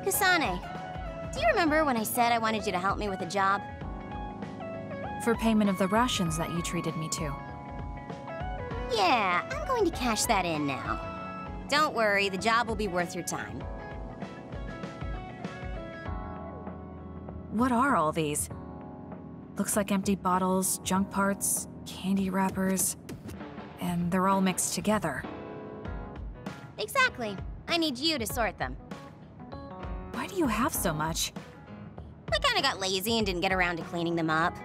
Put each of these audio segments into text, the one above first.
Kasane, do you remember when I said I wanted you to help me with a job? For payment of the rations that you treated me to. Yeah, I'm going to cash that in now. Don't worry, the job will be worth your time. What are all these? Looks like empty bottles, junk parts, candy wrappers, and they're all mixed together. Exactly. I need you to sort them. Why do you have so much? I kinda got lazy and didn't get around to cleaning them up.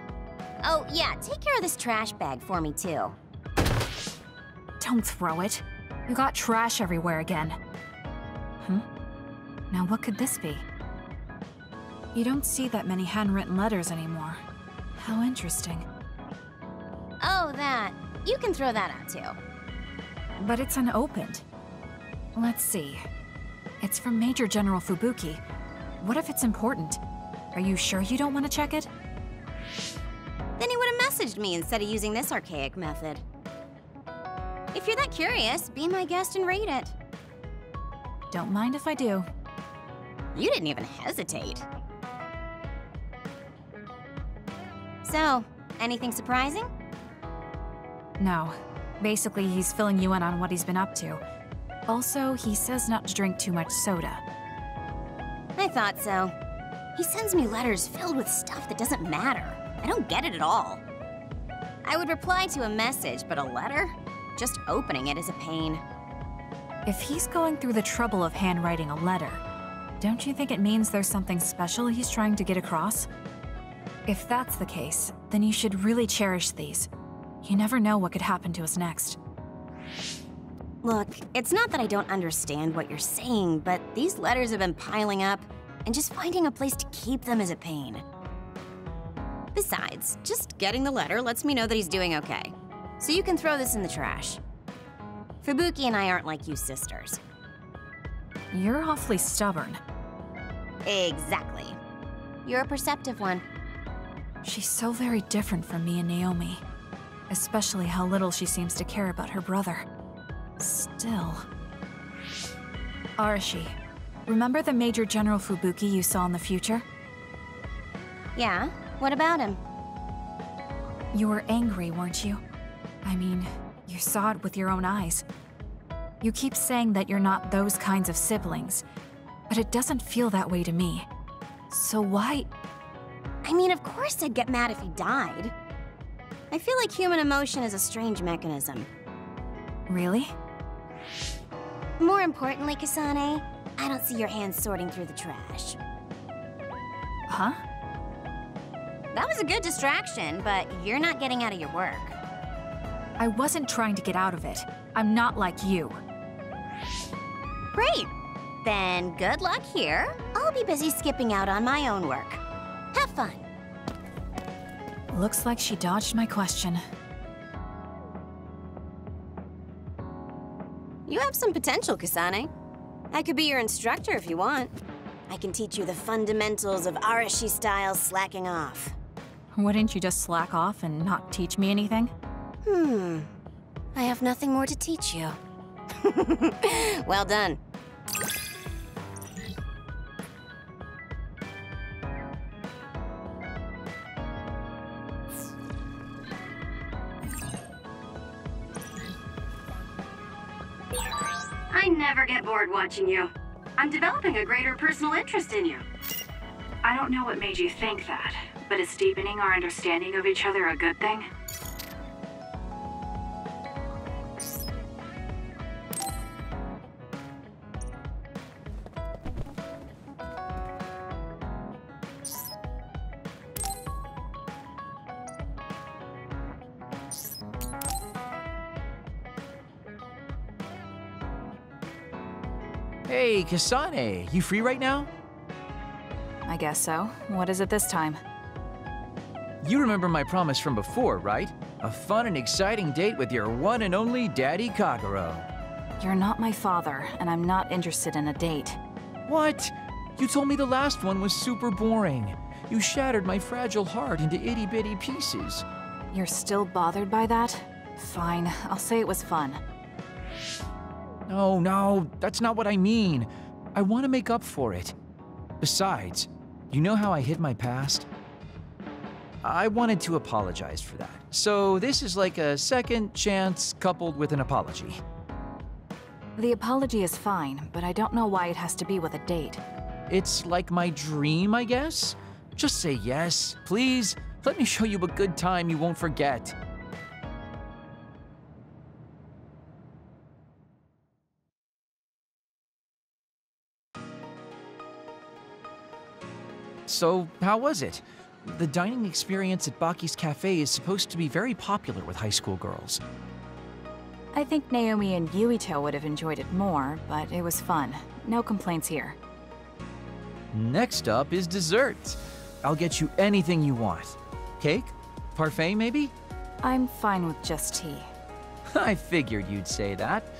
Oh, yeah, take care of this trash bag for me, too. Don't throw it. You got trash everywhere again. Now what could this be? You don't see that many handwritten letters anymore. How interesting. Oh, that. You can throw that out, too. But it's unopened. Let's see. It's from Major General Fubuki. What if it's important? Are you sure you don't want to check it? Then he would have messaged me instead of using this archaic method. If you're that curious, be my guest and read it. Don't mind if I do. You didn't even hesitate. So, anything surprising? No. Basically, he's filling you in on what he's been up to. Also, he says not to drink too much soda. I thought so. He sends me letters filled with stuff that doesn't matter. I don't get it at all. I would reply to a message, but a letter? Just opening it is a pain. If he's going through the trouble of handwriting a letter, don't you think it means there's something special he's trying to get across? If that's the case, then you should really cherish these. You never know what could happen to us next. Look, it's not that I don't understand what you're saying, but these letters have been piling up, and just finding a place to keep them is a pain. Besides, just getting the letter lets me know that he's doing okay. So you can throw this in the trash. Fubuki and I aren't like you sisters. You're awfully stubborn. Exactly. You're a perceptive one. She's so very different from me and Naomi. Especially how little she seems to care about her brother. Still... Arashi, remember the Major General Fubuki you saw in the future? Yeah? What about him? You were angry, weren't you? I mean, you saw it with your own eyes. You keep saying that you're not those kinds of siblings, but it doesn't feel that way to me. So why... I mean, of course I'd get mad if he died. I feel like human emotion is a strange mechanism. Really? More importantly, Kasane, I don't see your hands sorting through the trash. Huh? That was a good distraction, but you're not getting out of your work. I wasn't trying to get out of it. I'm not like you. Great. Then good luck here. I'll be busy skipping out on my own work. Have fun. Looks like she dodged my question. You have some potential, Kasane. I could be your instructor if you want. I can teach you the fundamentals of Arashi-style slacking off. Wouldn't you just slack off and not teach me anything? I have nothing more to teach you. Well done. I never get bored watching you. I'm developing a greater personal interest in you. I don't know what made you think that, but is deepening our understanding of each other a good thing? Hey, Kasane, you free right now? I guess so. What is it this time? You remember my promise from before, right? A fun and exciting date with your one and only Daddy Kagero. You're not my father, and I'm not interested in a date. What? You told me the last one was super boring. You shattered my fragile heart into itty-bitty pieces. You're still bothered by that? Fine, I'll say it was fun. No, that's not what I mean. I want to make up for it. Besides, you know how I hid my past? I wanted to apologize for that. So this is like a second chance coupled with an apology. The apology is fine, but I don't know why it has to be with a date. It's like my dream, I guess? Just say yes, please. Let me show you a good time you won't forget. So, how was it? The dining experience at Baki's Cafe is supposed to be very popular with high school girls. I think Naomi and Yuito would have enjoyed it more, but it was fun. No complaints here. Next up is desserts. I'll get you anything you want. Cake? Parfait, maybe? I'm fine with just tea. I figured you'd say that.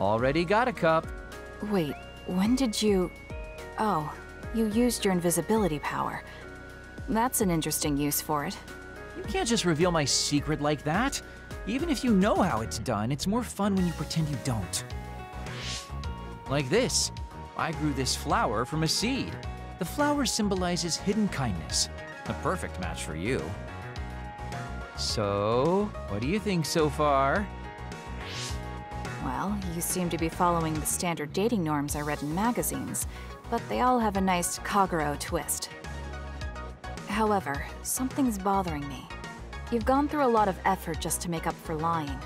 Already got a cup. Wait, when did you... Oh, you used your invisibility power. That's an interesting use for it. You can't just reveal my secret like that. Even if you know how it's done, it's more fun when you pretend you don't. Like this. I grew this flower from a seed. The flower symbolizes hidden kindness. A perfect match for you. So, what do you think so far? Well, you seem to be following the standard dating norms I read in magazines, but they all have a nice Kagero twist. However, something's bothering me. You've gone through a lot of effort just to make up for lying.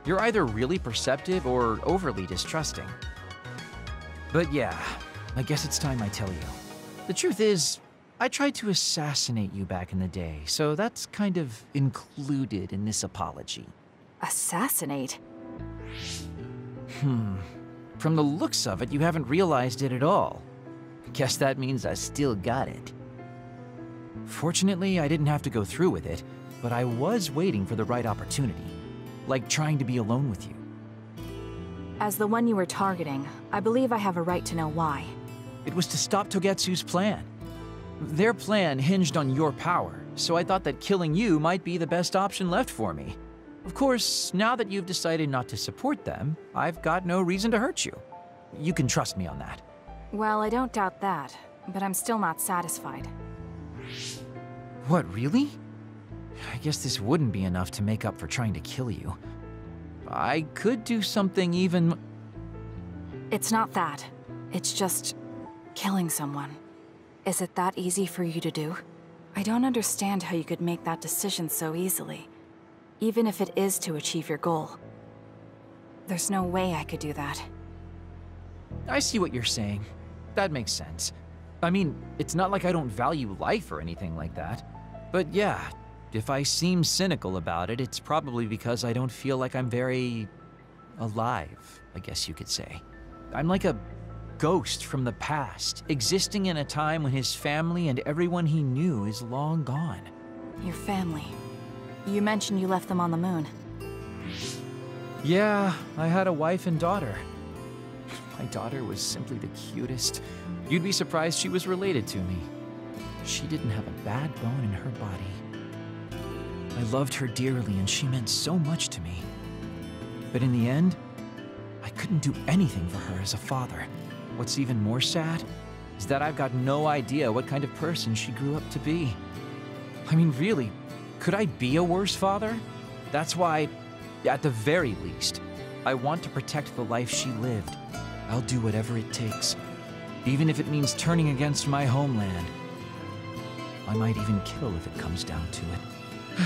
You're either really perceptive or overly distrusting. But yeah, I guess it's time I tell you. The truth is, I tried to assassinate you back in the day, so that's kind of included in this apology. Assassinate? From the looks of it, you haven't realized it at all. Guess that means I still got it. Fortunately, I didn't have to go through with it, but I was waiting for the right opportunity, like trying to be alone with you. As the one you were targeting, I believe I have a right to know why. It was to stop Togetsu's plan. Their plan hinged on your power, so I thought that killing you might be the best option left for me. Of course, now that you've decided not to support them, I've got no reason to hurt you. You can trust me on that. Well, I don't doubt that, but I'm still not satisfied. What, really? I guess this wouldn't be enough to make up for trying to kill you. I could do something even... It's not that. It's just... killing someone. Is it that easy for you to do? I don't understand how you could make that decision so easily, even if it is to achieve your goal. There's no way I could do that. I see what you're saying. That makes sense. I mean, it's not like I don't value life or anything like that. But yeah, if I seem cynical about it, it's probably because I don't feel like I'm very... alive, I guess you could say. I'm like a ghost from the past, existing in a time when his family and everyone he knew is long gone. Your family. You mentioned you left them on the moon. Yeah, I had a wife and daughter. My daughter was simply the cutest. You'd be surprised she was related to me. She didn't have a bad bone in her body. I loved her dearly and she meant so much to me. But in the end, I couldn't do anything for her as a father. What's even more sad is that I've got no idea what kind of person she grew up to be. I mean, really, could I be a worse father? That's why, at the very least, I want to protect the life she lived. I'll do whatever it takes, even if it means turning against my homeland. I might even kill if it comes down to it.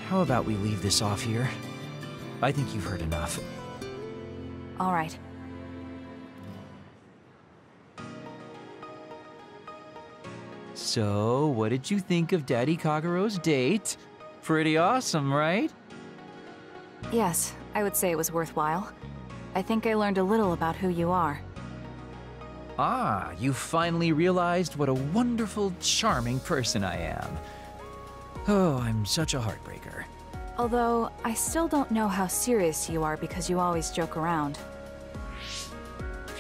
How about we leave this off here? I think you've heard enough. All right. So, what did you think of Daddy Kagero's date? Pretty awesome, right? Yes, I would say it was worthwhile. I think I learned a little about who you are. Ah, you finally realized what a wonderful, charming person I am. Oh, I'm such a heartbreaker. Although, I still don't know how serious you are because you always joke around.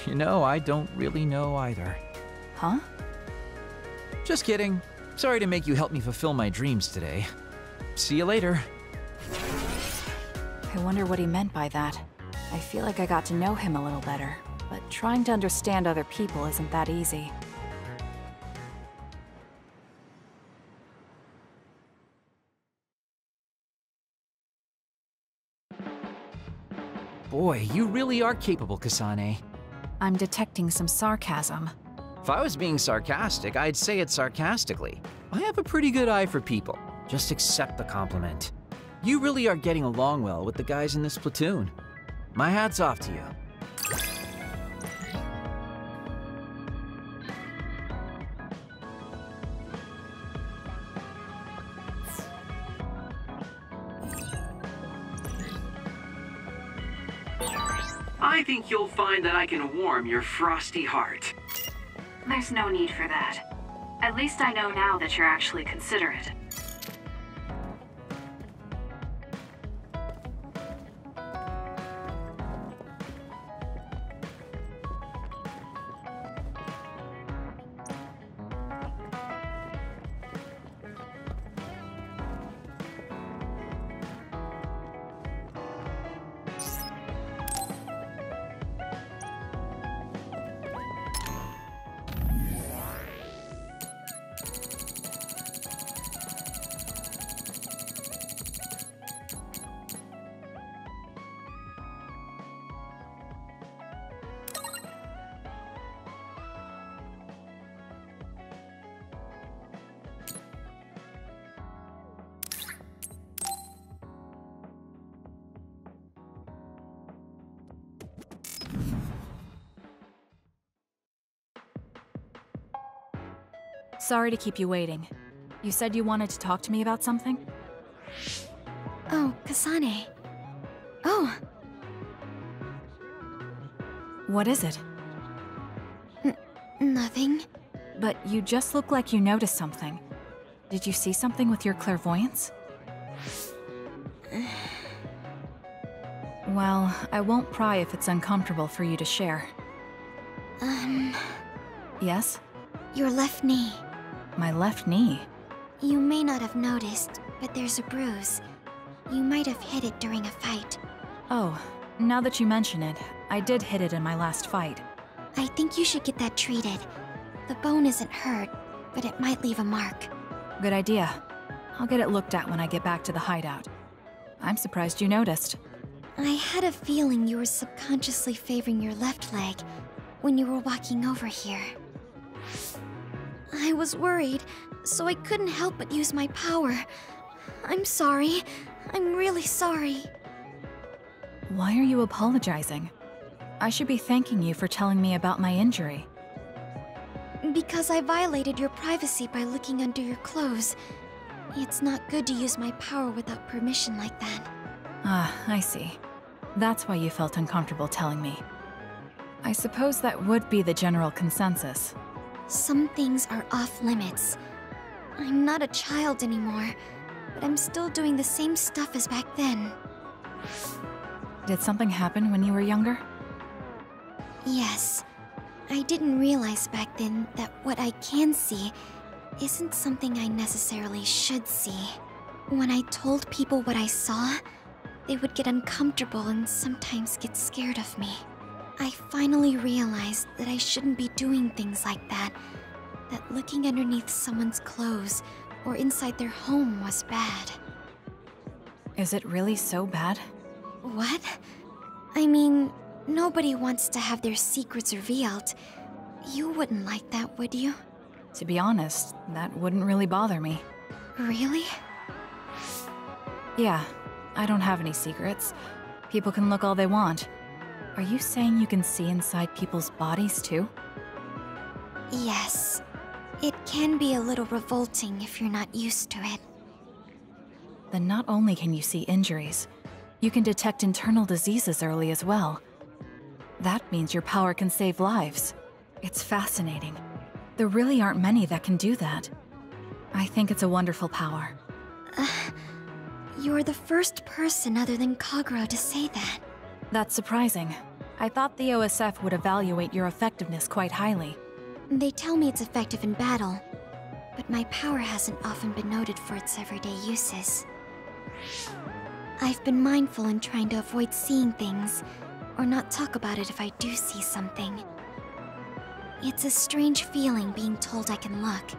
You know, I don't really know either. Huh? Just kidding. Sorry to make you help me fulfill my dreams today. See you later. I wonder what he meant by that. I feel like I got to know him a little better, but trying to understand other people isn't that easy. Boy, you really are capable, Kasane. I'm detecting some sarcasm. If I was being sarcastic, I'd say it sarcastically. I have a pretty good eye for people. Just accept the compliment. You really are getting along well with the guys in this platoon. My hat's off to you. I think you'll find that I can warm your frosty heart. There's no need for that. At least I know now that you're actually considerate. Sorry to keep you waiting. You said you wanted to talk to me about something? Oh, Kasane. Oh. What is it? Nothing. But you just look like you noticed something. Did you see something with your clairvoyance? Well, I won't pry if it's uncomfortable for you to share. Yes? Your left knee. My left knee? You may not have noticed, but there's a bruise. You might have hit it during a fight. Oh, now that you mention it, I did hit it in my last fight. I think you should get that treated. The bone isn't hurt, but it might leave a mark. Good idea. I'll get it looked at when I get back to the hideout. I'm surprised you noticed. I had a feeling you were subconsciously favoring your left leg when you were walking over here. I was worried, so I couldn't help but use my power. I'm sorry. I'm really sorry. Why are you apologizing? I should be thanking you for telling me about my injury. Because I violated your privacy by looking under your clothes. It's not good to use my power without permission like that. Ah, I see. That's why you felt uncomfortable telling me. I suppose that would be the general consensus. Some things are off limits. I'm not a child anymore, but I'm still doing the same stuff as back then. Did something happen when you were younger? Yes. I didn't realize back then that what I can see isn't something I necessarily should see. When I told people what I saw, they would get uncomfortable and sometimes get scared of me. I finally realized that I shouldn't be doing things like that. That looking underneath someone's clothes or inside their home was bad. Is it really so bad? What? I mean, nobody wants to have their secrets revealed. You wouldn't like that, would you? To be honest, that wouldn't really bother me. Really? Yeah, I don't have any secrets. People can look all they want. Are you saying you can see inside people's bodies too? Yes. It can be a little revolting if you're not used to it. Then not only can you see injuries, you can detect internal diseases early as well. That means your power can save lives. It's fascinating. There really aren't many that can do that. I think it's a wonderful power. You're the first person other than Kagero to say that. That's surprising. I thought the OSF would evaluate your effectiveness quite highly. They tell me it's effective in battle, but my power hasn't often been noted for its everyday uses. I've been mindful in trying to avoid seeing things, or not talk about it if I do see something. It's a strange feeling being told I can look.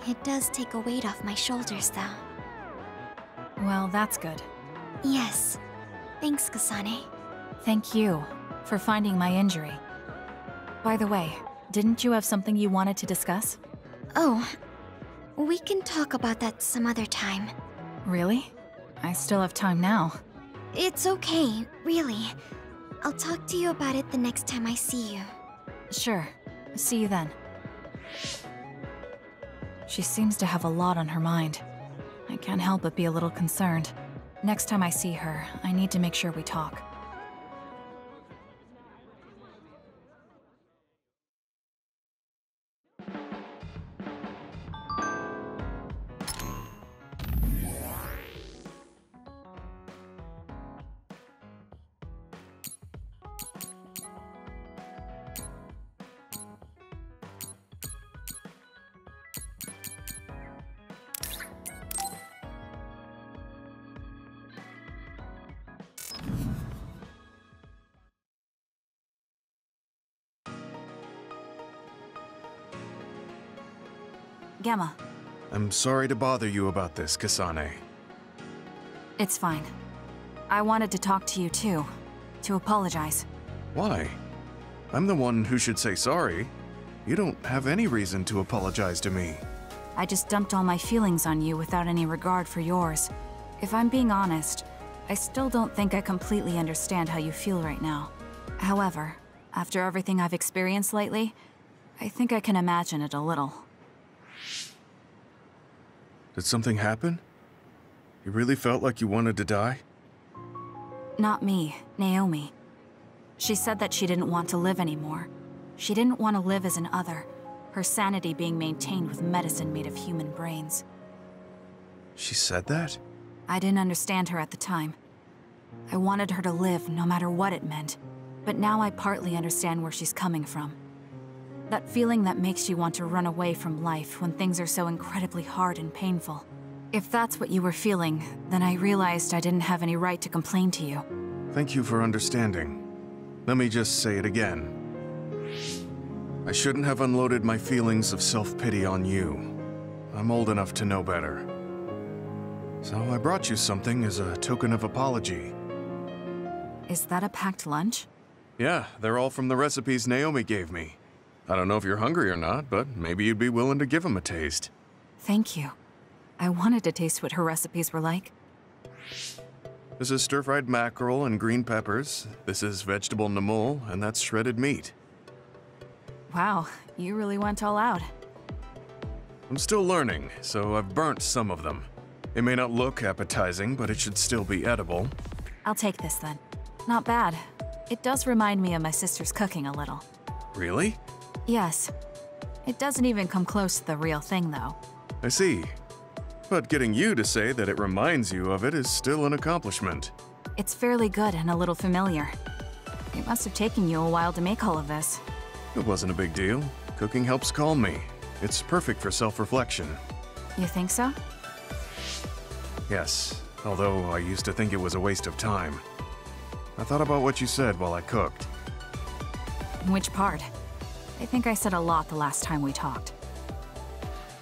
It does take a weight off my shoulders, though. Well, that's good. Yes. Thanks, Kasane. Thank you for finding my injury. By the way, didn't you have something you wanted to discuss? Oh, we can talk about that some other time. Really? I still have time now. It's okay, really. I'll talk to you about it the next time I see you. Sure. See you then. She seems to have a lot on her mind. I can't help but be a little concerned. Next time I see her, I need to make sure we talk. Gamma. I'm sorry to bother you about this, Kasane. It's fine. I wanted to talk to you too, to apologize. Why? I'm the one who should say sorry. You don't have any reason to apologize to me. I just dumped all my feelings on you without any regard for yours. If I'm being honest, I still don't think I completely understand how you feel right now. However, after everything I've experienced lately, I think I can imagine it a little. Did something happen? You really felt like you wanted to die? Not me, Naomi. She said that she didn't want to live anymore. She didn't want to live as an other, her sanity being maintained with medicine made of human brains. She said that? I didn't understand her at the time. I wanted her to live no matter what it meant, but now I partly understand where she's coming from. That feeling that makes you want to run away from life when things are so incredibly hard and painful. If that's what you were feeling, then I realized I didn't have any right to complain to you. Thank you for understanding. Let me just say it again. I shouldn't have unloaded my feelings of self-pity on you. I'm old enough to know better. So I brought you something as a token of apology. Is that a packed lunch? Yeah, they're all from the recipes Naomi gave me. I don't know if you're hungry or not, but maybe you'd be willing to give them a taste. Thank you. I wanted to taste what her recipes were like. This is stir-fried mackerel and green peppers. This is vegetable namul, and that's shredded meat. Wow, you really went all out. I'm still learning, so I've burnt some of them. It may not look appetizing, but it should still be edible. I'll take this then. Not bad. It does remind me of my sister's cooking a little. Really? Yes. It doesn't even come close to the real thing, though. I see. But getting you to say that it reminds you of it is still an accomplishment. It's fairly good and a little familiar. It must have taken you a while to make all of this. It wasn't a big deal. Cooking helps calm me. It's perfect for self-reflection. You think so? Yes, although I used to think it was a waste of time. I thought about what you said while I cooked. Which part? I think I said a lot the last time we talked.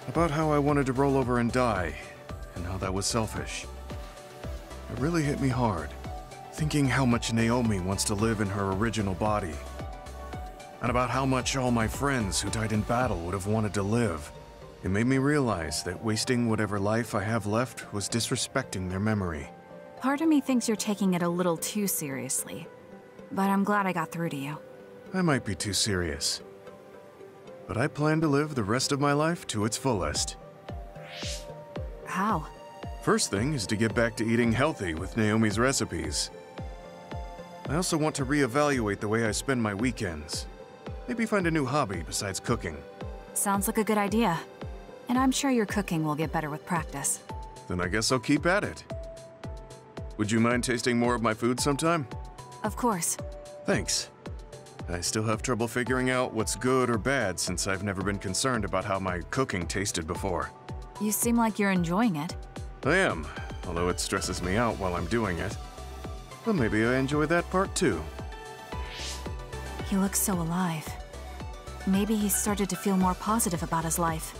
About how I wanted to roll over and die, and how that was selfish. It really hit me hard, thinking how much Naomi wants to live in her original body. And about how much all my friends who died in battle would have wanted to live. It made me realize that wasting whatever life I have left was disrespecting their memory. Part of me thinks you're taking it a little too seriously, but I'm glad I got through to you. I might be too serious. But I plan to live the rest of my life to its fullest. How? First thing is to get back to eating healthy with Naomi's recipes. I also want to reevaluate the way I spend my weekends. Maybe find a new hobby besides cooking. Sounds like a good idea. And I'm sure your cooking will get better with practice. Then I guess I'll keep at it. Would you mind tasting more of my food sometime? Of course. Thanks. I still have trouble figuring out what's good or bad since I've never been concerned about how my cooking tasted before. You seem like you're enjoying it. I am, although it stresses me out while I'm doing it. But maybe I enjoy that part too. He looks so alive. Maybe he's started to feel more positive about his life.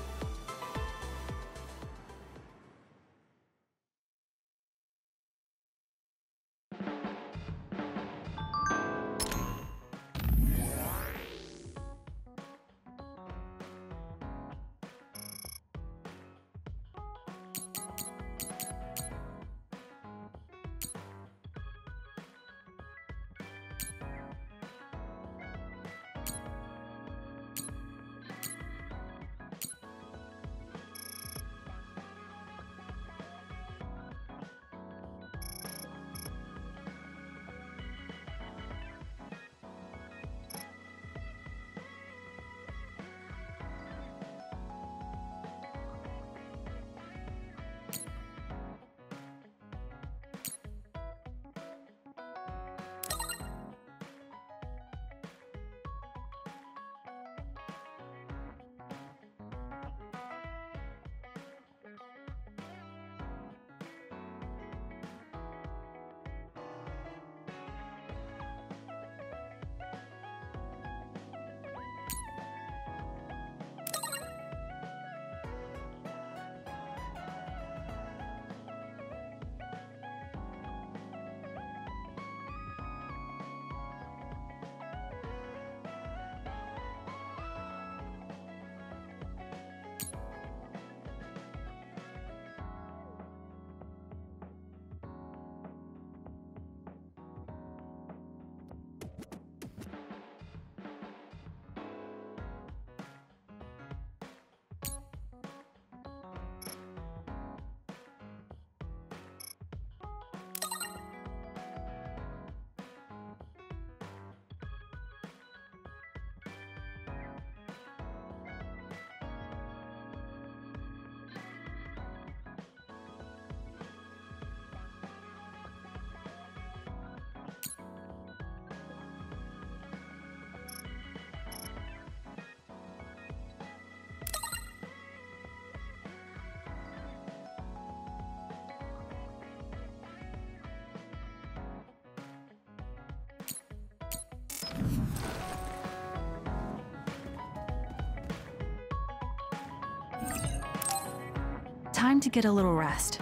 time to get a little rest.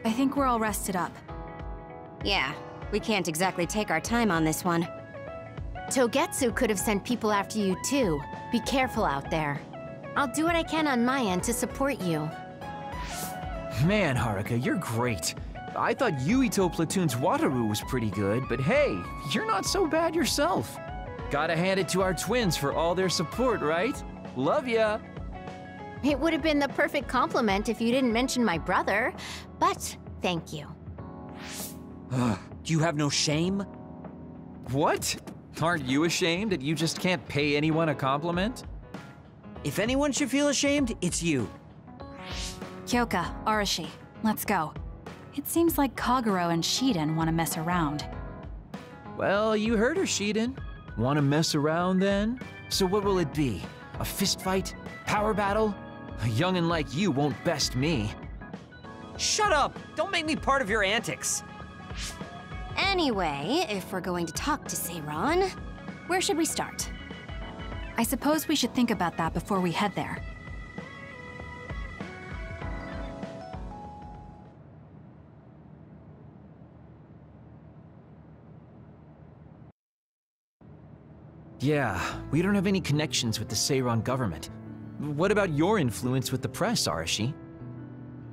I think we're all rested up. Yeah, we can't exactly take our time on this one. Togetsu could have sent people after you too. Be careful out there. I'll do what I can on my end to support you. Man, Haruka, you're great. I thought Yuito Platoon's Wataru was pretty good, but hey, you're not so bad yourself. Gotta hand it to our twins for all their support, right? Love ya! It would have been the perfect compliment if you didn't mention my brother, but thank you. Do you have no shame? What? Aren't you ashamed that you just can't pay anyone a compliment? If anyone should feel ashamed, it's you. Kyoka, Arashi, let's go. It seems like Kagero and Shiden want to mess around. Well, you heard her, Shiden. Want to mess around then? So what will it be? A fist fight? Power battle? A youngin' like you won't best me. Shut up! Don't make me part of your antics. Anyway, if we're going to talk to Seiran, where should we start? I suppose we should think about that before we head there. Yeah, we don't have any connections with the Seiran government. What about your influence with the press, Arashi?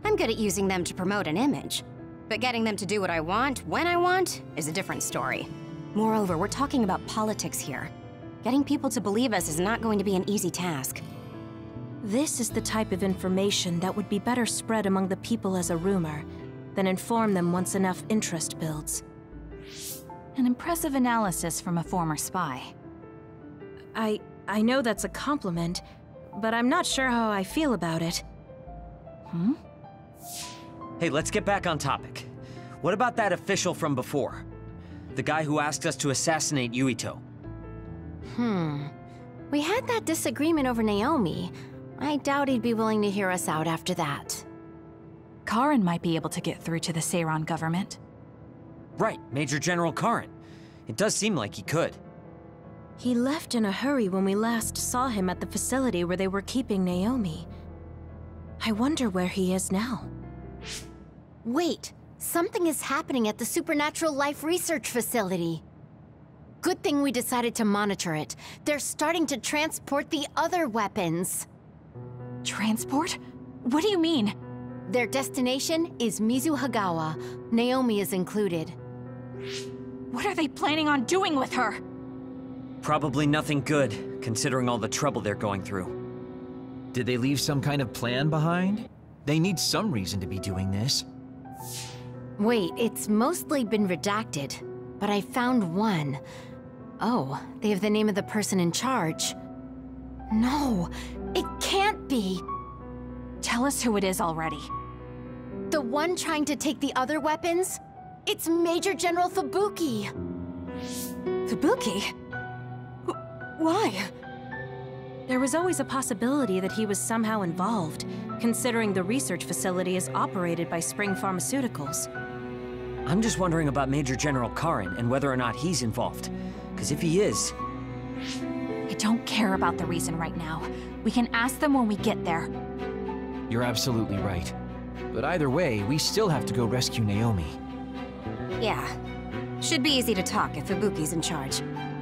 I'm good at using them to promote an image. But getting them to do what I want, when I want, is a different story. Moreover, we're talking about politics here. Getting people to believe us is not going to be an easy task. This is the type of information that would be better spread among the people as a rumor, than inform them once enough interest builds. An impressive analysis from a former spy. I know that's a compliment, but I'm not sure how I feel about it. Hey, let's get back on topic. What about that official from before? The guy who asked us to assassinate Yuito? We had that disagreement over Naomi. I doubt he'd be willing to hear us out after that. Karin might be able to get through to the Seiran government. Right, Major General Karin. It does seem like he could. He left in a hurry when we last saw him at the facility where they were keeping Naomi. I wonder where he is now. Wait, something is happening at the Supernatural Life Research Facility. Good thing we decided to monitor it. They're starting to transport the other weapons. Transport? What do you mean? Their destination is Mizuhagawa. Naomi is included. What are they planning on doing with her? Probably nothing good, considering all the trouble they're going through. Did they leave some kind of plan behind? They need some reason to be doing this. Wait, it's mostly been redacted, but I found one. Oh, they have the name of the person in charge. No, it can't be. Tell us who it is already. The one trying to take the other weapons? It's Major General Fubuki. Fubuki? Why? There was always a possibility that he was somehow involved, considering the research facility is operated by Spring Pharmaceuticals. I'm just wondering about Major General Karin and whether or not he's involved. Because if he is... I don't care about the reason right now. We can ask them when we get there. You're absolutely right. But either way, we still have to go rescue Naomi. Yeah. Should be easy to talk if Fubuki's in charge.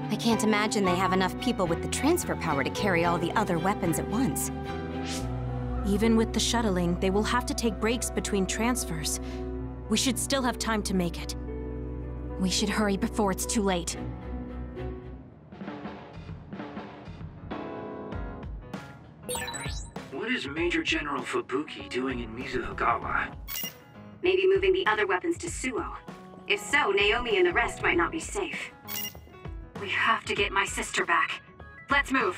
I can't imagine they have enough people with the transfer power to carry all the other weapons at once. Even with the shuttling, they will have to take breaks between transfers. We should still have time to make it. We should hurry before it's too late. What is Major General Fubuki doing in Mizuhagawa? Maybe moving the other weapons to Suo. If so, Naomi and the rest might not be safe. We have to get my sister back. Let's move.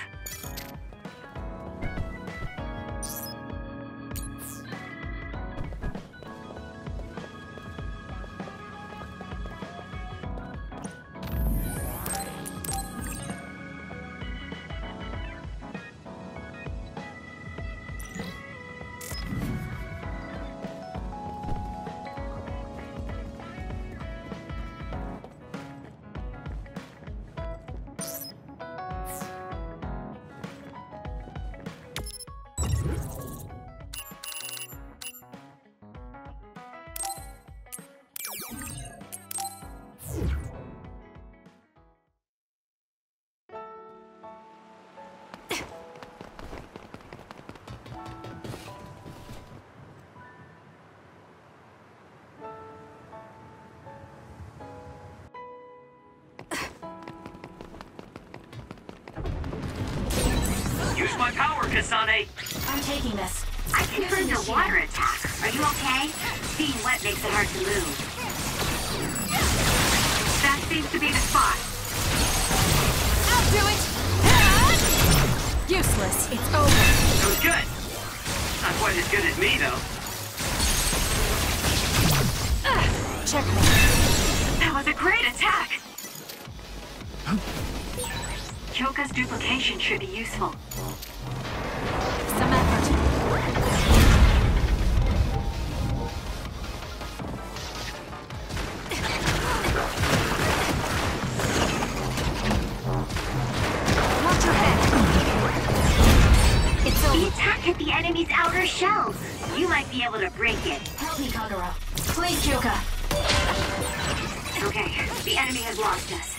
my power, Kasane. I'm taking this. I confirmed a water attack. Are you okay? Being wet makes it hard to move. That seems to be the spot. I'll do it! Useless. It's over. That was good. Not quite as good as me, though. Checkmate. That was a great attack. Choka's duplication should be useful. Some effort. Watch your head. It's over. The attack hit the enemy's outer shell. You might be able to break it. Help me, Kagura. Please, Kyoka. Okay, the enemy has lost us.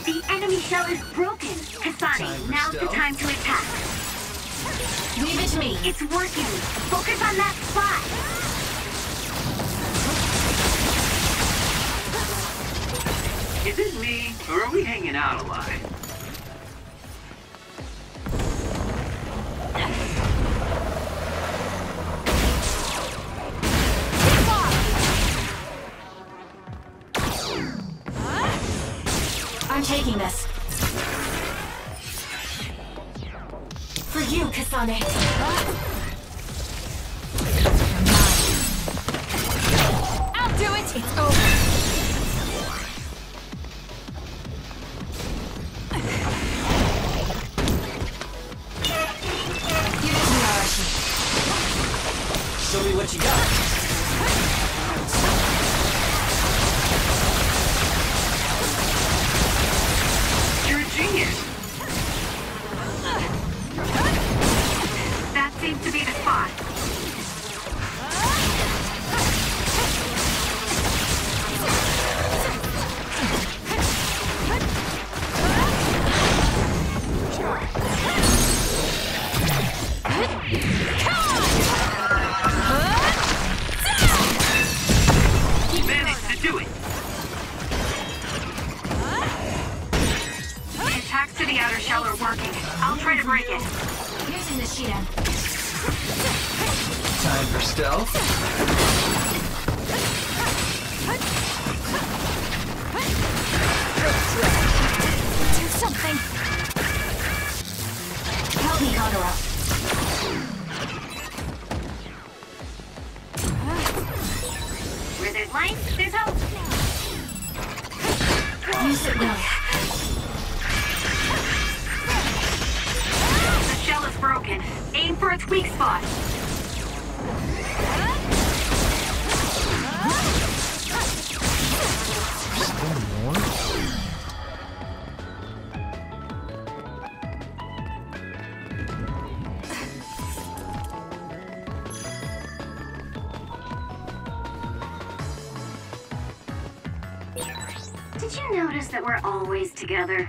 The enemy shell is broken. Kasane, now's the time to attack. Leave it to me. It's working. Focus on that spot. Is it me, or are we hanging out a lot? I'm taking this. For you, Kasane. I'll do it! It's over. Give it to me, Arashi. Show me what you got. You're a genius. That seems to be the spot. Managed to do it. The attacks to the outer shell are working. I'll try to break it. Using the Shidan. Time for stealth. Do something. Help me, Kagura. Where there's light, there's hope. Use it now. The shell is broken. Aim for its weak spot. Still more? Did you notice that we're always together?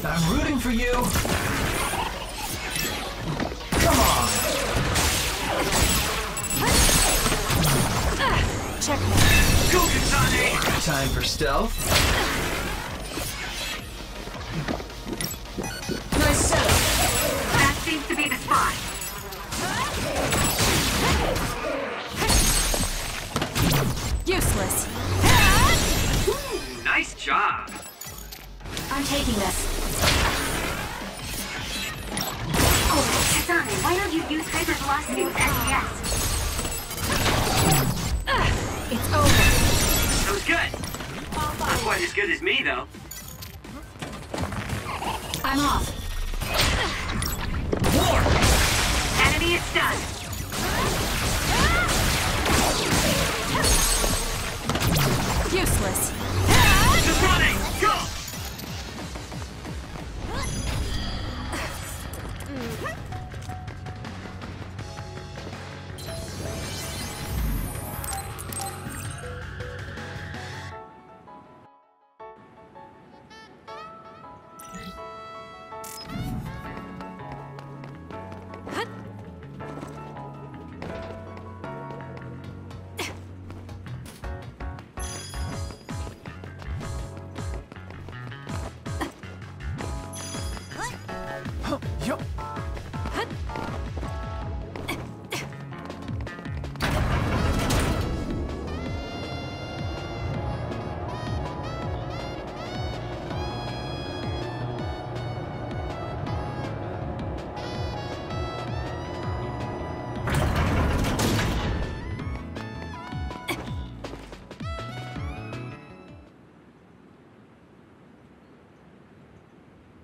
I'm rooting for you. Come on. Checkmate. Go, Kasane. Time for stealth. Nice setup. That seems to be the spot. Useless. Ooh, nice job. I'm taking this. Kasane, why don't you use hypervelocity with SES? It's over. That was good. Not quite as good as me, though. I'm off. War! Enemy is stunned. Useless. Just running! Go!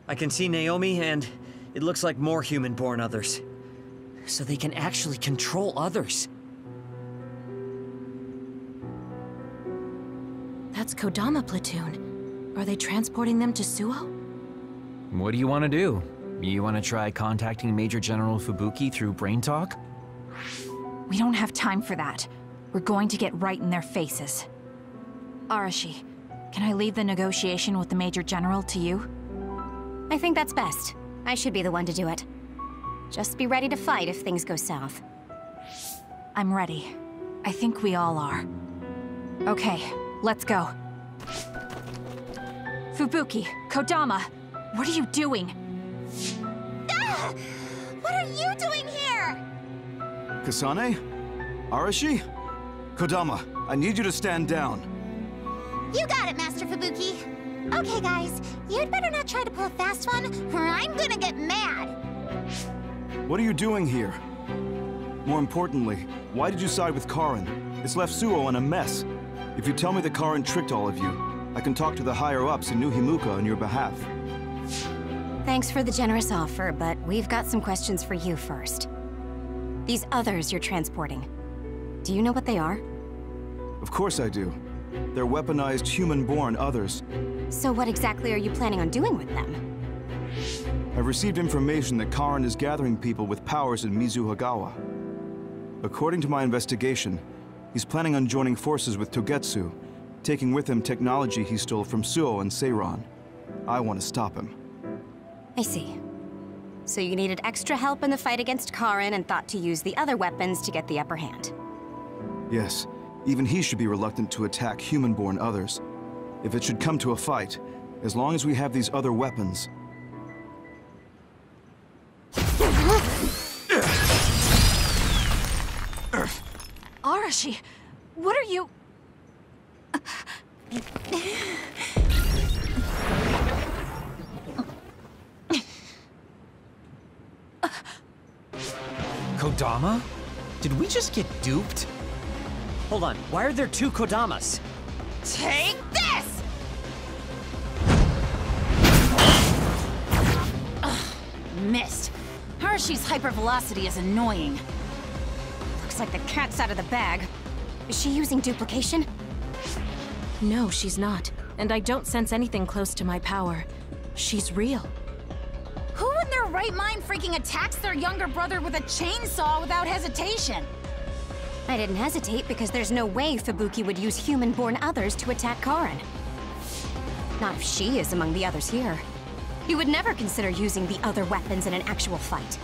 I can see Naomi, and it looks like more human-born others. So they can actually control others. That's Kodama platoon. Are they transporting them to Suo? What do you want to do? You want to try contacting Major General Fubuki through Brain Talk? We don't have time for that. We're going to get right in their faces. Arashi, can I leave the negotiation with the Major General to you? I think that's best. I should be the one to do it. Just be ready to fight if things go south. I'm ready. I think we all are. Okay, let's go. Fubuki, Kodama, what are you doing? Ah! What are you doing here? Kasane? Arashi? Kodama, I need you to stand down. You got it, Master Fubuki. Okay, guys, you'd better not try to pull a fast one, or I'm gonna get mad. What are you doing here? More importantly, why did you side with Karin? It's left Suo in a mess. If you tell me that Karin tricked all of you, I can talk to the higher-ups in New Himuka on your behalf. Thanks for the generous offer, but we've got some questions for you first. These others you're transporting, do you know what they are? Of course I do. They're weaponized human-born others. So what exactly are you planning on doing with them? I've received information that Karin is gathering people with powers in Mizuhagawa. According to my investigation, he's planning on joining forces with Togetsu, taking with him technology he stole from Suo and Seiran. I want to stop him. I see. So you needed extra help in the fight against Karin and thought to use the other weapons to get the upper hand. Yes, even he should be reluctant to attack human-born others. If it should come to a fight, as long as we have these other weapons... Arashi, what are you... Kodama? Did we just get duped? Hold on, why are there two Kodamas? Take this! Ugh, missed. Hershey's hypervelocity is annoying. Looks like the cat's out of the bag. Is she using duplication? No, she's not. And I don't sense anything close to my power. She's real. Who in their right mind freaking attacks their younger brother with a chainsaw without hesitation? I didn't hesitate because there's no way Fubuki would use human-born others to attack Karin. Not if she is among the others here. He would never consider using the other weapons in an actual fight.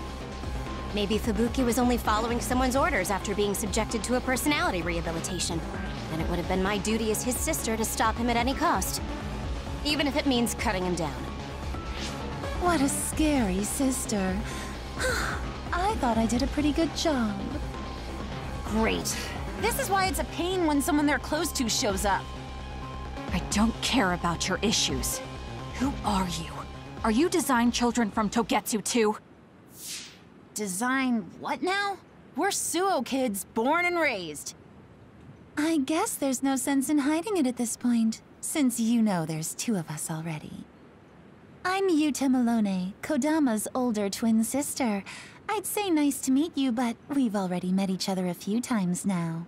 Maybe Fubuki was only following someone's orders after being subjected to a personality rehabilitation. Then it would have been my duty as his sister to stop him at any cost. Even if it means cutting him down. What a scary sister. I thought I did a pretty good job. Great. This is why it's a pain when someone they're close to shows up. I don't care about your issues. Who are you? Are you design children from Togetsu too? Design what now? We're Suo kids, born and raised. I guess there's no sense in hiding it at this point, since you know there's two of us already. I'm Yuta Malone, Kodama's older twin sister. I'd say nice to meet you, but we've already met each other a few times now.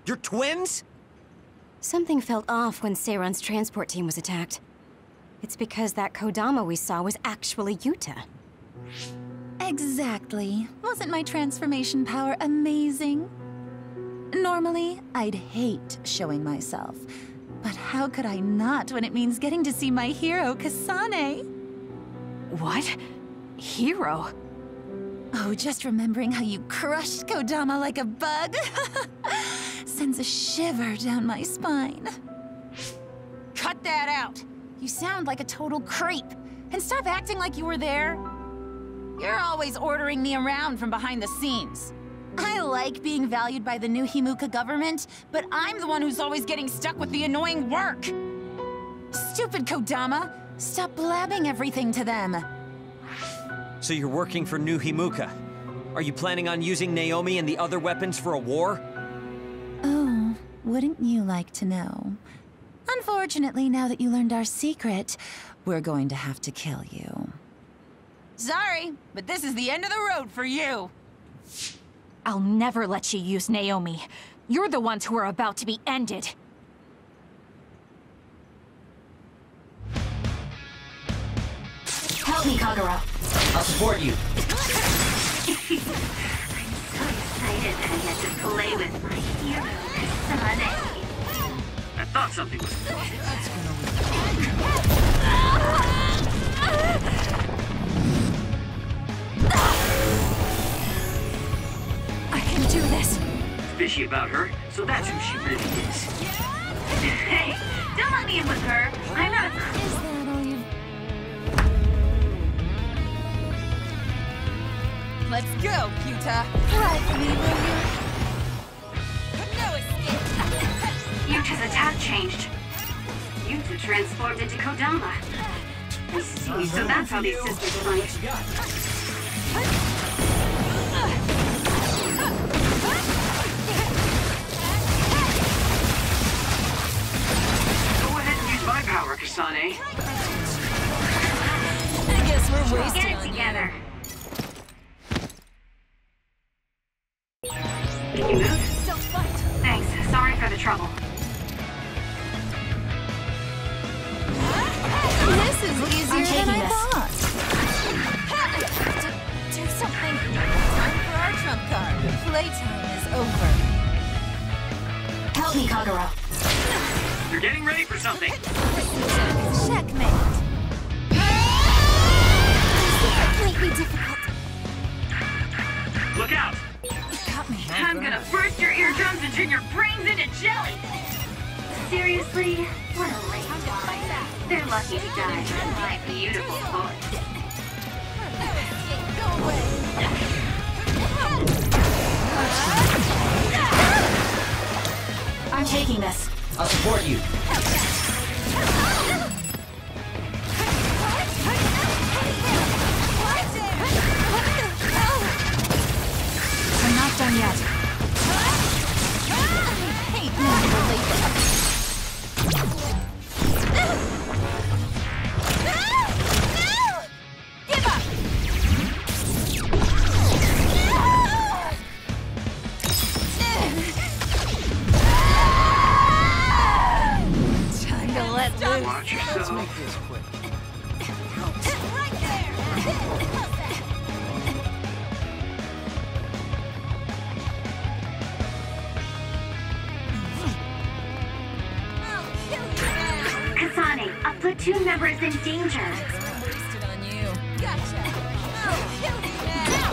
You're twins? Something felt off when Seiran's transport team was attacked. It's because that Kodama we saw was actually Yuta. Exactly. Wasn't my transformation power amazing? Normally, I'd hate showing myself. But how could I not when it means getting to see my hero, Kasane? What? Hero? Oh, just remembering how you crushed Kodama like a bug sends a shiver down my spine. Cut that out! You sound like a total creep. And stop acting like you were there. You're always ordering me around from behind the scenes. I like being valued by the New Himuka government, but I'm the one who's always getting stuck with the annoying work. Stupid Kodama! Stop blabbing everything to them. So you're working for New Himuka. Are you planning on using Naomi and the other weapons for a war? Oh, wouldn't you like to know? Unfortunately, now that you learned our secret, we're going to have to kill you. Sorry, but this is the end of the road for you. I'll never let you use Naomi. You're the ones who are about to be ended. Help me, Kagura. I'll support you. I'm so excited that I get to play with my hero, Kasane. I thought something was wrong. I can do this. Fishy about her, so that's who she really is. Hey, don't let me in with her. I'm not a... Is that all you... Let's go, Kyuta. Ride for me, will you? No escape. Yuta's attack changed. Yuta transformed into Kodama. I see, so that's how these sisters fight. Go ahead and use my power, Kasane. I guess we're wasting Get it on together. Can you move? Don't fight. Thanks. Sorry for the trouble. This is easier than I thought. Do something. Time for our trump card. Playtime is over. Help me, Kagura. You're getting ready for something. Checkmate. Completely difficult. Look out! I'm gonna burst your eardrums and turn your brains into jelly! Seriously? What a lame guy. They're lucky to die in my beautiful voice. Go away. I'm taking this. I'll support you. I'm not done yet. Give up. Time to let loose. Watch yourself. Right there. Kasane, a platoon member is in danger. Wasted on you. Gotcha. I'll kill you now.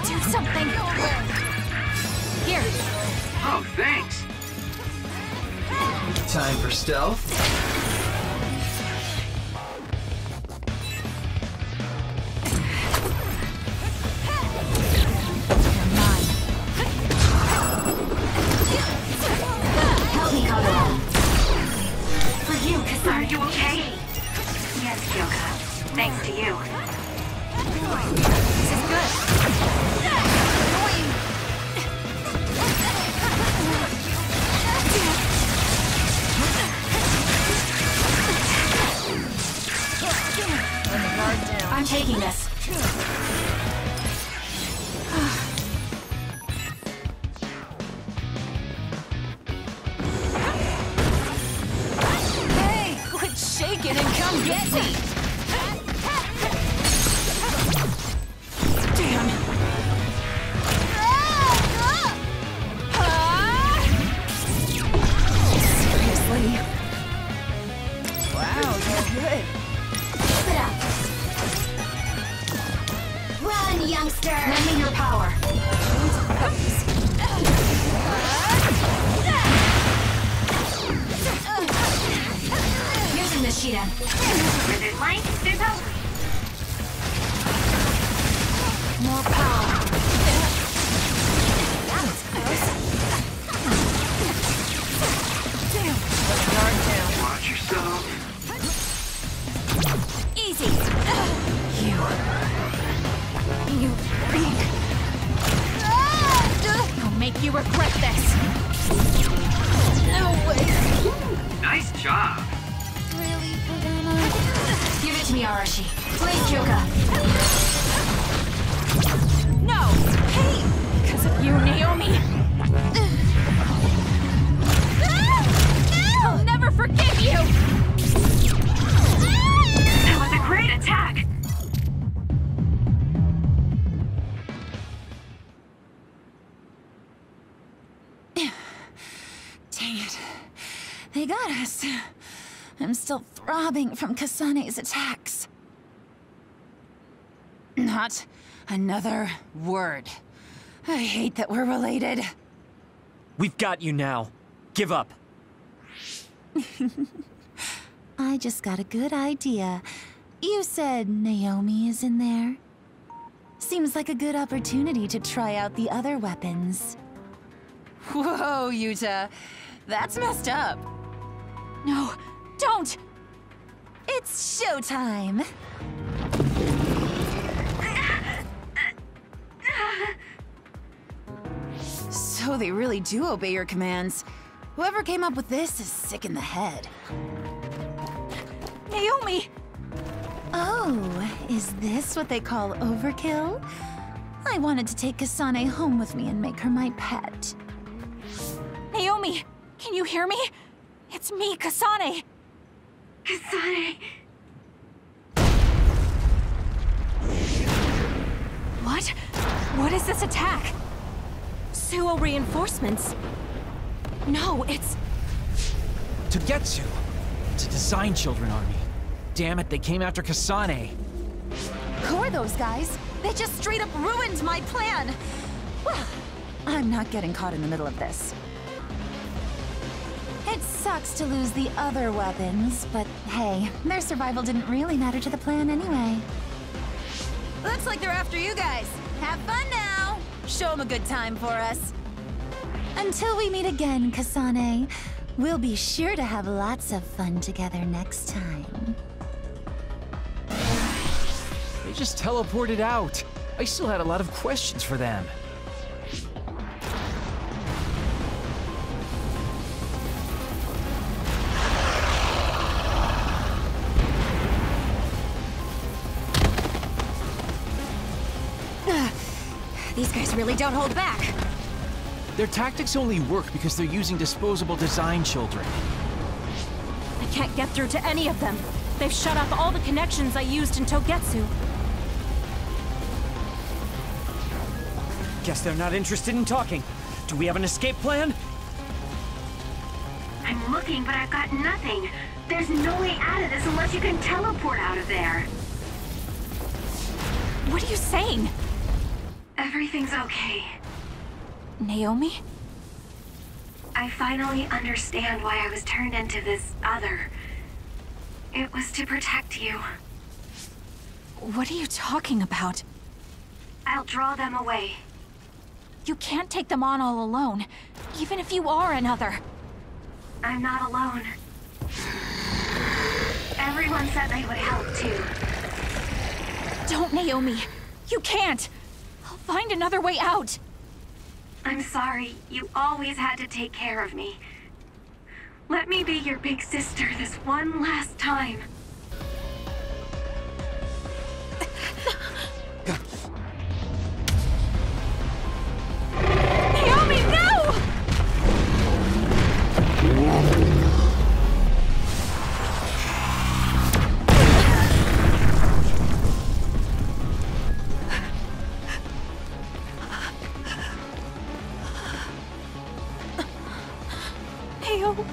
Do something. Here. Oh, thanks. Time for stealth. Help me, Kagura. For you, Kasane. Are you okay? Yes, Kyoka. Thanks to you. This is good. Annoying. I'm taking this. Hey, quit shaking and come get me. Damn it. Seriously? Wow, you're good. Keep it up. Run, youngster! Lend me your power. Using the Shiden. Where there's light, there's hope. More power. That was close. Damn. Let the guard down. Watch yourself. Easy. I'll make you regret this. No way. Nice job. Really, Kodama? Give it to me, Arashi. Blade Kyoka. No! Hey! Because of you, Naomi! I'll never forgive you! That was a great attack! Dang it. They got us. I'm still throbbing from Kasane's attacks. Not another word. I hate that we're related. We've got you now. Give up. I just got a good idea. You said Naomi is in there? Seems like a good opportunity to try out the other weapons. Whoa, Yuta. That's messed up. No, don't! It's showtime! So they really do obey your commands. Whoever came up with this is sick in the head. Naomi! Oh, is this what they call overkill? I wanted to take Kasane home with me and make her my pet. Naomi! Can you hear me? It's me, Kasane! Kasane... What? What is this attack? Suo reinforcements? No, it's... Togetsu! It's a Design Children army. Damn it, they came after Kasane. Who are those guys? They just straight up ruined my plan! Well, I'm not getting caught in the middle of this. It sucks to lose the other weapons, but hey, their survival didn't really matter to the plan anyway. Looks like they're after you guys. Have fun now! Show them a good time for us. Until we meet again, Kasane, we'll be sure to have lots of fun together next time. They just teleported out. I still had a lot of questions for them. These guys really don't hold back. Their tactics only work because they're using disposable Design Children. I can't get through to any of them. They've shut off all the connections I used in Togetsu. Guess they're not interested in talking. Do we have an escape plan? I'm looking, but I've got nothing. There's no way out of this unless you can teleport out of there. What are you saying? Everything's okay. Naomi? I finally understand why I was turned into this other. It was to protect you. What are you talking about? I'll draw them away. You can't take them on all alone, even if you are another. I'm not alone. Everyone said they would help too. Don't, Naomi. You can't. I'll find another way out. I'm sorry. You always had to take care of me. Let me be your big sister this one last time. Naomi, no! Naomi.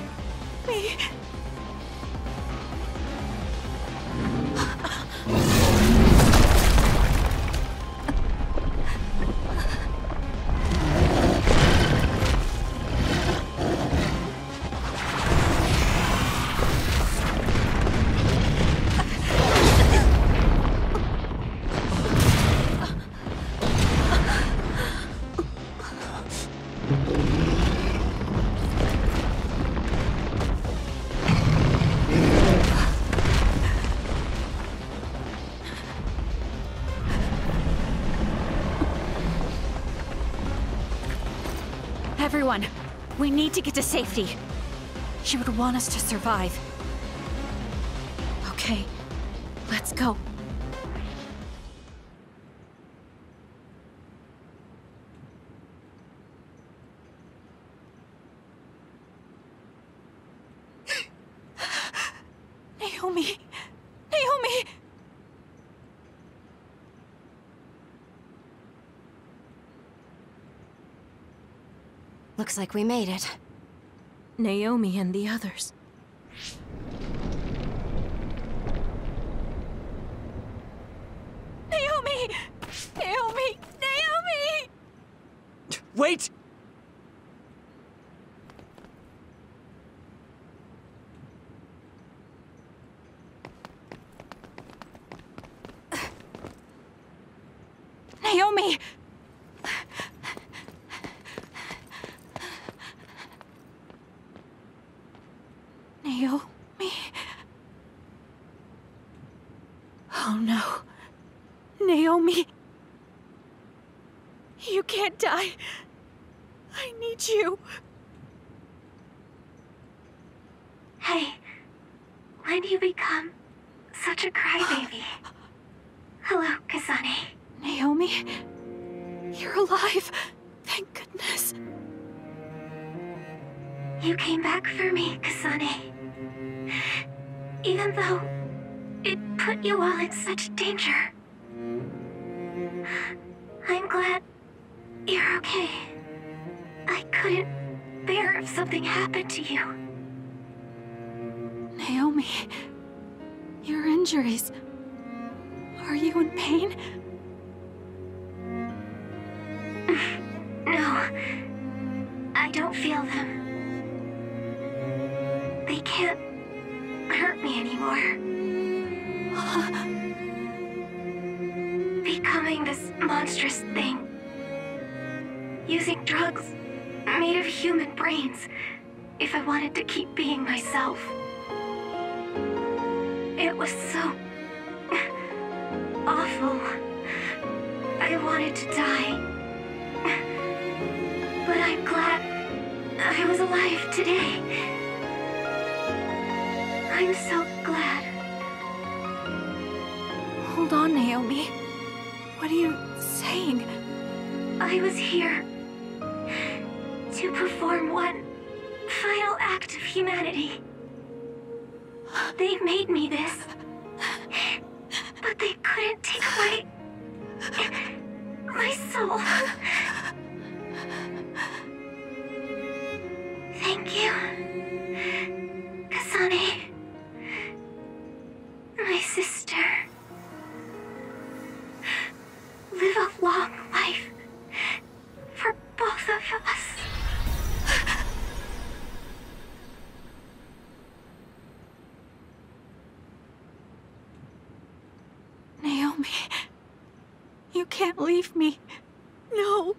Everyone, We need to get to safety. She would want us to survive. Okay, let's go. Naomi! Naomi! Looks like we made it. Naomi and the others. Naomi! Naomi! Naomi! Wait! Naomi! Naomi? Oh no. Naomi! You can't die. I need you. Hey, when do you become such a crybaby? Hello, Kasane. Naomi? You're alive. Thank goodness. You came back for me, Kasane. Even though it put you all in such danger. I'm glad you're okay. I couldn't bear if something happened to you. Naomi, your injuries. Are you in pain? No, I don't feel them. They can't hurt me anymore. Becoming this monstrous thing. Using drugs made of human brains if I wanted to keep being myself. It was so awful. I wanted to die. But I'm glad I was alive today. I'm so glad. Hold on, Naomi. What are you saying? I was here to perform one final act of humanity. They made me this, but they couldn't take away my soul. Thank you, Kasane, my sister. Live a long life for both of us. Naomi, you can't leave me. No.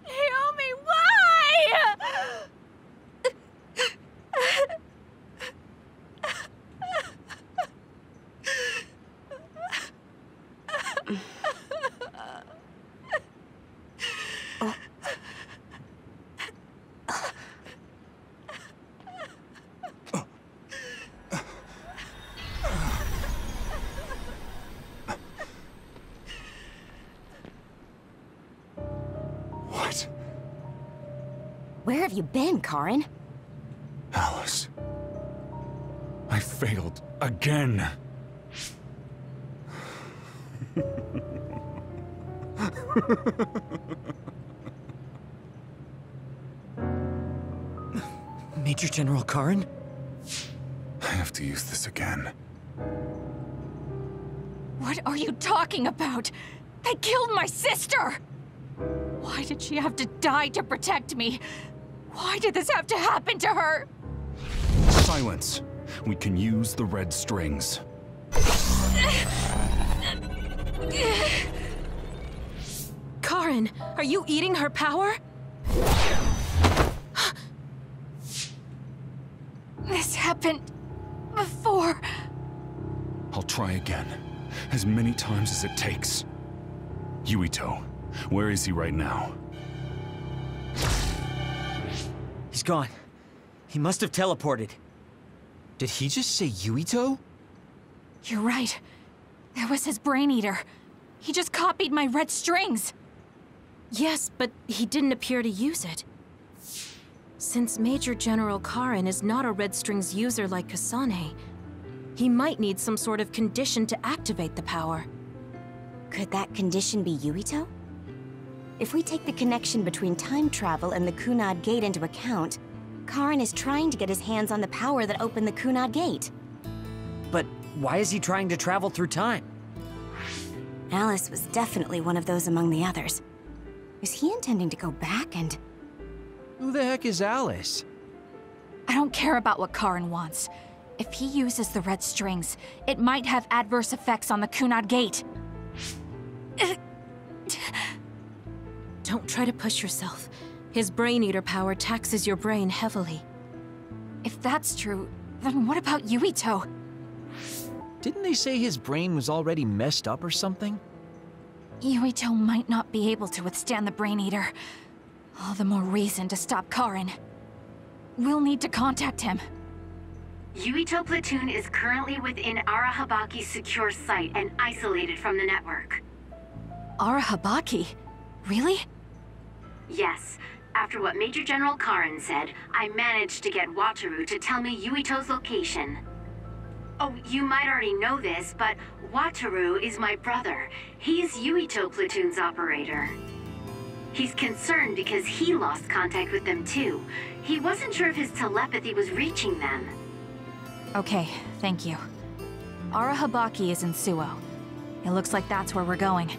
Naomi, why? What? Where have you been, Karin? Alice. I failed again. Major General Karin? I have to use this again. What are you talking about? They killed my sister! Why did she have to die to protect me? Why did this have to happen to her? Silence. We can use the red strings. Karin, are you eating her power? This happened before. I'll try again. As many times as it takes. Yuito. Where is he right now? He's gone. He must have teleported. Did he just say Yuito? You're right. There was his brain eater. He just copied my red strings. Yes, but he didn't appear to use it. Since Major General Karin is not a red strings user like Kasane, he might need some sort of condition to activate the power. Could that condition be Yuito? If we take the connection between time travel and the Kunad Gate into account, Karin is trying to get his hands on the power that opened the Kunad Gate. But why is he trying to travel through time? Alice was definitely one of those among the others. Is he intending to go back and... Who the heck is Alice? I don't care about what Karin wants. If he uses the red strings, it might have adverse effects on the Kunad Gate. Don't try to push yourself. His brain eater power taxes your brain heavily. If that's true, then what about Yuito? Didn't they say his brain was already messed up or something? Yuito might not be able to withstand the brain eater. All the more reason to stop Karin. We'll need to contact him. Yuito Platoon is currently within Arahabaki's secure site and isolated from the network. Arahabaki? Really? Yes. After what Major General Karin said, I managed to get Wataru to tell me Yuito's location. Oh, you might already know this, but Wataru is my brother. He's Yuito Platoon's operator. He's concerned because he lost contact with them too. He wasn't sure if his telepathy was reaching them. Okay, thank you. Arahabaki is in Suo. It looks like that's where we're going.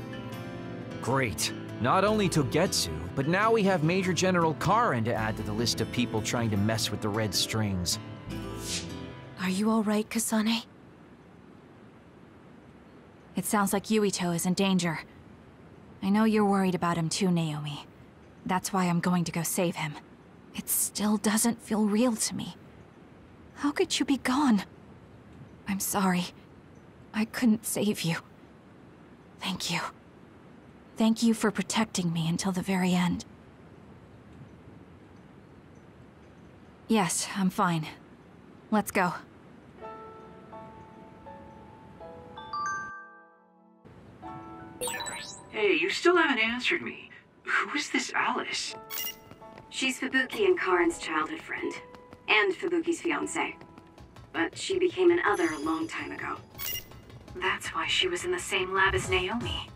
Great. Not only Togetsu, but now we have Major General Karin to add to the list of people trying to mess with the red strings. Are you all right, Kasane? It sounds like Yuito is in danger. I know you're worried about him too, Naomi. That's why I'm going to go save him. It still doesn't feel real to me. How could you be gone? I'm sorry. I couldn't save you. Thank you. Thank you for protecting me until the very end. Yes, I'm fine. Let's go. Hey, you still haven't answered me. Who is this Alice? She's Fubuki and Karin's childhood friend, and Fubuki's fiancé. But she became an other a long time ago. That's why she was in the same lab as Naomi.